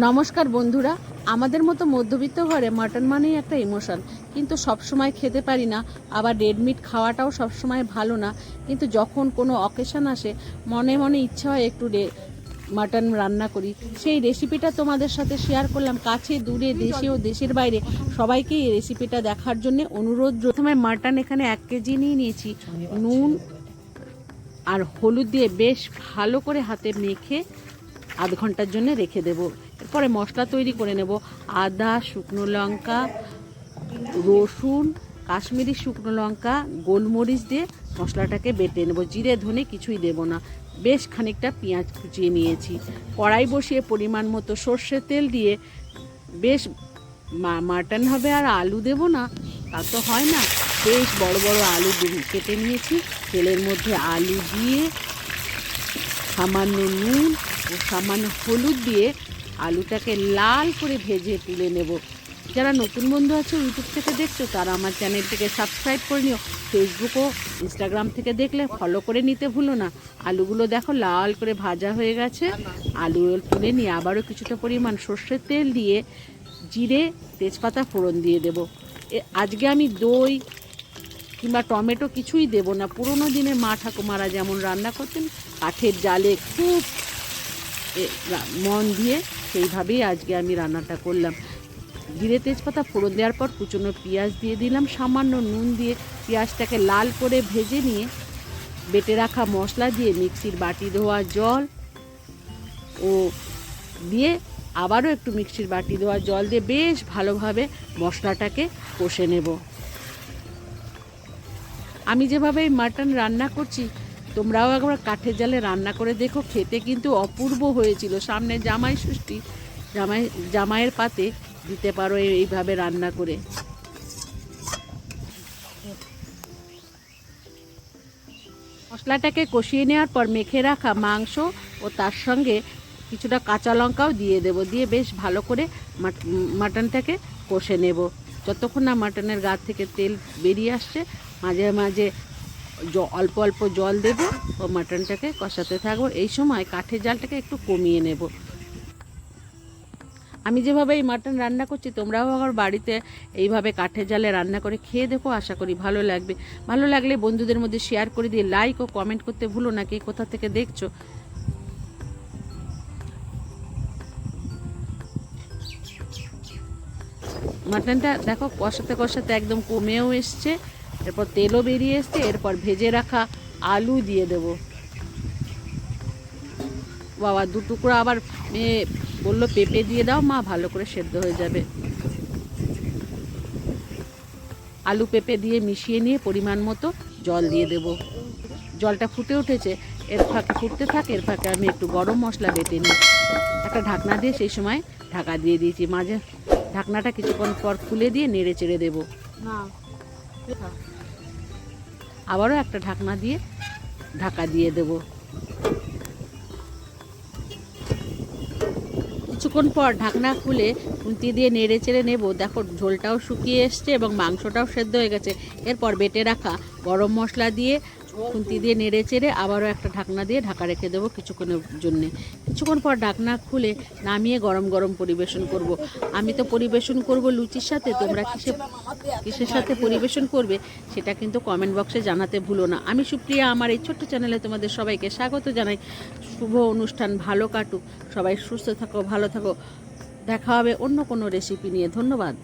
নমস্কার বন্ধুরা, আমাদের মতো মধ্যবিত্ত ঘরে মাটন মানেই একটা ইমোশন। কিন্তু সব সময় খেতে পারি না, আবার রেড মিট খাওয়াটাও সব সময় ভালো না। কিন্তু যখন কোনো অকেশন আসে মনে মনে ইচ্ছা হয় একটু মাটন রান্না করি। সেই রেসিপিটা তোমাদের সাথে শেয়ার করলাম। কাছে দূরে দেশে ও দেশের বাইরে সবাইকে এই রেসিপিটা দেখার জন্য অনুরোধ। প্রথমে মাটন এখানে 1 কেজি নিয়ে নিয়েছি। নুন আর হলুদ দিয়ে বেশ ভালো করে হাতে মেখে আধ ঘন্টার জন্য রেখে দেব। এরপরে মশলা তৈরি করে নেব। আদা, শুকনো লঙ্কা, রসুন, কাশ্মীরি শুকনো লঙ্কা, গোলমরিচ দিয়ে মশলাটাকে বেটে নেব। জিরে ধনে কিছুই দেব না। বেশ খানিকটা পেঁয়াজ কুচিয়ে নিয়েছি। কড়াই বসিয়ে পরিমাণ মতো সর্ষের তেল দিয়ে বেশ মাটন হবে আর আলু দেব না তা তো হয় না। বেশ বড় বড় আলু কেটে নিয়েছি। তেলের মধ্যে আলু দিয়ে সামান্য নুন ও সামান্য হলুদ দিয়ে আলুটাকে লাল করে ভেজে তুলে নেব। যারা নতুন বন্ধু আছে ইউটিউব থেকে দেখছো তারা আমার চ্যানেলটিকে সাবস্ক্রাইব করে নিও। ফেসবুক ও ইনস্টাগ্রাম থেকে দেখলে ফলো করে নিতে ভুলো না। আলুগুলো দেখো লাল করে ভাজা হয়ে গেছে। আলু তুলে নিয়ে আবারও কিছুটা পরিমাণ সর্ষের তেল দিয়ে জিরে তেজপাতা ফোড়ন দিয়ে দেব। আজকে আমি দই কিংবা টমেটো কিছুই দেব না। পুরোনো দিনে মা ঠাকুমারা যেমন রান্না করতেন কাঠের জালে খুব মন দিয়ে, সেইভাবেই আজকে আমি রান্নাটা করলাম। জিরে তেজপাতা ফোড়ন দেওয়ার পর কুচনো পেঁয়াজ দিয়ে দিলাম। সামান্য নুন দিয়ে পেঁয়াজটাকে লাল করে ভেজে নিয়ে বেটে রাখা মশলা দিয়ে মিক্সির বাটি ধোয়া জল ও দিয়ে আবারও একটু মিক্সির বাটি ধোয়া জল দিয়ে বেশ ভালোভাবে মশলাটাকে কষে নেব। আমি যেভাবে মাটন রান্না করছি তোমরাও একবার কাঠের জালে রান্না করে দেখো, খেতে কিন্তু অপূর্ব হয়েছিল। সামনে জামাই ষষ্ঠী, জামাইয়ের পাতে দিতে পারো এইভাবে রান্না করে। মশলাটাকে কষিয়ে নেওয়ার পর মেখে রাখা মাংস ও তার সঙ্গে কিছুটা কাঁচা লঙ্কাও দিয়ে দেব। দিয়ে বেশ ভালো করে মাটনটাকে কষে নেব। যতক্ষণ না মাটনের গা থেকে তেল বেরিয়ে আসছে মাঝে মাঝে অল্প অল্প জল দেব ও মাটনটাকে কষাতে থাকবো। এই সময় কাঠের জালটাকে একটু কমিয়ে নেব। আমি যেভাবে এই মাটন রান্না করছি তোমরাও আবার বাড়িতে এইভাবে কাঠের জালে রান্না করে খেয়ে দেখো, আশা করি ভালো লাগবে। ভালো লাগলে বন্ধুদের মধ্যে শেয়ার করে দিয়ে লাইক ও কমেন্ট করতে ভুলো না কে কোথা থেকে দেখছো। মাটনটা দেখো কষাতে কষাতে একদম কমেও এসছে, এরপর তেলও বেরিয়ে এসছে। এরপর ভেজে রাখা আলু দিয়ে দেব। বাবা 2 টুকরো আবার বললো পেঁপে দিয়ে দাও মা, ভালো করে সেদ্ধ হয়ে যাবে। আলু পেঁপে দিয়ে মিশিয়ে নিয়ে পরিমাণ মতো জল দিয়ে দেব। জলটা ফুটে উঠেছে, এর ফাঁকে ফুটতে থাকে, এর ফাঁকে আমি একটু গরম মশলা বেটে নিই। একটা ঢাকনা দিয়ে সেই সময় ঢাকা দিয়ে দিয়েছি। মাঝে ঢাকনাটা কিছুক্ষণ পর খুলে দিয়ে নেড়ে চেড়ে দেবো। আবারও একটা ঢাকনা দিয়ে ঢাকা দিয়ে দেব। কিছুক্ষণ পর ঢাকনা খুলে খুন্তি দিয়ে নেড়ে চেড়ে নেব। দেখো ঝোলটাও শুকিয়ে এসছে এবং মাংসটাও সেদ্ধ হয়ে গেছে। এরপর বেটে রাখা গরম মশলা দিয়ে খুন্তি দিয়ে নেড়ে চেড়ে আবারও একটা ঢাকনা দিয়ে ঢাকা রেখে দেবো কিছুক্ষণের জন্যে। কিছুক্ষণ পর ঢাকনা খুলে নামিয়ে গরম গরম পরিবেশন করব। আমি তো পরিবেশন করব লুচির সাথে। তোমরা কিসের সাথে পরিবেশন করবে সেটা কিন্তু কমেন্ট বক্সে জানাতে ভুলো না। আমি সুপ্রিয়া, আমার এই ছোট্ট চ্যানেলে তোমাদের সবাইকে স্বাগত জানাই। শুভ অনুষ্ঠান ভালো কাটুক, সবাই সুস্থ থাকো, ভালো থাকো। দেখা হবে অন্য কোনো রেসিপি নিয়ে। ধন্যবাদ।